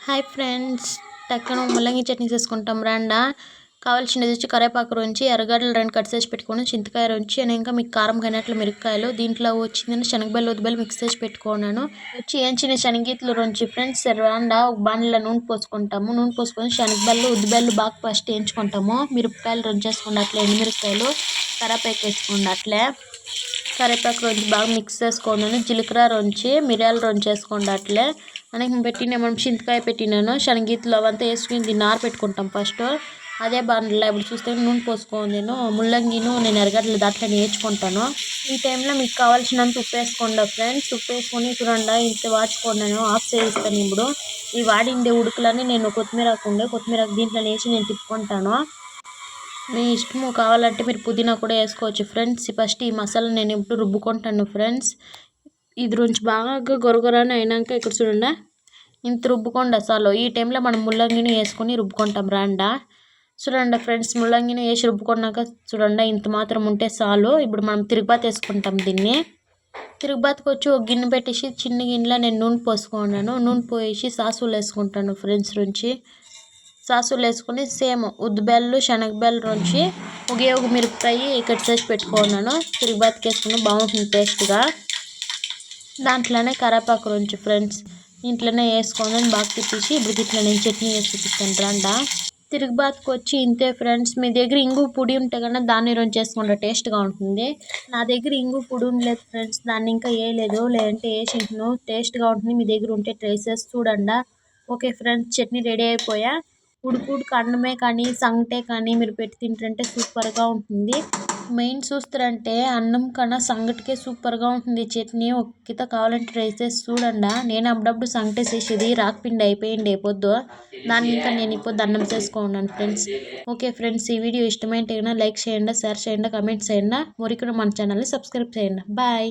Hi friends, టక్కన ముల్లంగి చట్నీ చేసుకుంటాం రండా. కావాల్సినది వచ్చి కరేపాకు రుంచి ఎర్రగడ్డలు 2 కట్ చేసి పెట్టుకొని చింతకాయ రుంచి ఇంకా మీకు కారం కైనట్లు మిరపకాయలు దీంట్లో వచ్చిందని శనగబెల్లు ఉద్దిబెల్లు మిక్స్ చేసి పెట్టుకున్నాను. వచ్చి ఏంచిన శనగీతలు రుంచి ఫ్రెండ్స్ రండా ఒక బాండిలో నూనె పోసుకుంటాము. నూనె పోసుకొని శనగబెల్లు ఉద్దిబెల్లు బాగా ఫస్ట్ వేయించుకుంటాము. మిరపకాయలు రుంచేసుకోండి, అట్లే ఎండుమిరపకాయలు కరేపాకు వేసుకోండి. అట్లే కరేపాకు రుంచి బాగా మిక్స్ చేసుకోండి. జీలకర్ర రుంచి మిరియాలు రుంచేసుకోండి. అట్లే మనకి పెట్టిన మనం చింతకాయ పెట్టినాను శనగీతలు అవంతా వేసుకుని దీన్ని ఆరపెట్టుకుంటాం. ఫస్ట్ అదే బాండిలో ఇప్పుడు చూస్తే నూనె పోసుకోండి. నేను ఎర్రగడ్డలు దాంట్లో నేర్చుకుంటాను. ఈ టైంలో మీకు కావాల్సినంత ఉప్పు వేసుకోండి ఫ్రెండ్స్. ఉప్పు వేసుకొని చూడండి ఇంత వాచుకోండి. నేను ఆఫ్ చేయిస్తాను. ఇప్పుడు ఈ వాడిండే ఉడుకులని నేను కొత్తిమీర దీంట్లో వేసి నేను తిప్పుకుంటాను. మీ ఇష్టము కావాలంటే మీరు పుదీనా కూడా వేసుకోవచ్చు ఫ్రెండ్స్. ఫస్ట్ ఈ మసాలా నేను ఇప్పుడు రుబ్బుకుంటాను ఫ్రెండ్స్. ఇది రుంచి బాగా గొరగొరని అయినాక ఇక్కడ చూడండి ఇంత రుబ్బుకోండి అసలు. ఈ టైంలో మనం ముల్లంగిని వేసుకొని రుబ్బుకుంటాం రండా. చూడండి ఫ్రెండ్స్, ముల్లంగిని వేసి రుబ్బుకున్నాక చూడండి ఇంత మాత్రం ఉంటే చాలు. ఇప్పుడు మనం తిరుగుబాతు వేసుకుంటాం. దీన్ని తిరుగుబాతుకు వచ్చి ఒక గిన్నె పెట్టేసి చిన్న గిన్నెలో నేను నూనె పోసుకున్నాను. నూనె పోసి సాసులు వేసుకుంటాను ఫ్రెండ్స్. రుంచి సాసులు వేసుకొని సేమ్ ఉద్దిబెల్లు శనగబెల్లు రుంచి ఒక మిరపకాయ కట్ చేసి పెట్టుకున్నాను. తిరుగుబాతుకి వేసుకుని బాగుంటుంది టేస్ట్గా. దాంట్లోనే కరేపాకు రుంచి ఫ్రెండ్స్ ఇంట్లోనే వేసుకొని బాగా తిప్పేసి ఇప్పుడు ఇట్లా నేను చట్నీ వేసి చూపిస్తాను రండా. తిరుగుబాతుకు వచ్చి ఇంతే ఫ్రెండ్స్. మీ దగ్గర ఇంగు పొడి ఉంటే కన్నా దాన్ని రుంచేసుకుంటే టేస్ట్గా ఉంటుంది. నా దగ్గర ఇంగు పొడి ఉండలేదు ఫ్రెండ్స్, దాన్ని ఇంకా వేయలేదు. లేదంటే వేసింటును టేస్ట్గా ఉంటుంది. మీ దగ్గర ఉంటే ట్రై చేసి చూడండి. ఓకే ఫ్రెండ్స్, చట్నీ రెడీ అయిపోయా. ఉడుకు అన్నమే కానీ సంగటే కానీ మీరు పెట్టి తింటుంటే సూపర్గా ఉంటుంది. మెయిన్ చూస్తారంటే అన్నం కన్నా సంగటికే సూపర్గా ఉంటుంది చట్నీ. ఒక్కిత కావాలంటే ట్రై చేసి చూడండి. నేను అప్పుడప్పుడు సంగటే చేసేది రాకపోయింది, అయిపోయింది అయిపోద్దు. దాన్ని ఇంకా నేను ఇప్పుడు అన్నం చేసుకున్నాను ఫ్రెండ్స్. ఓకే ఫ్రెండ్స్, ఈ వీడియో ఇష్టమైతే లైక్ చేయండి, షేర్ చేయండి, కామెంట్ చేయండి. మరికొన్ని మన ఛానల్ని సబ్స్క్రైబ్ చేయండి. బాయ్.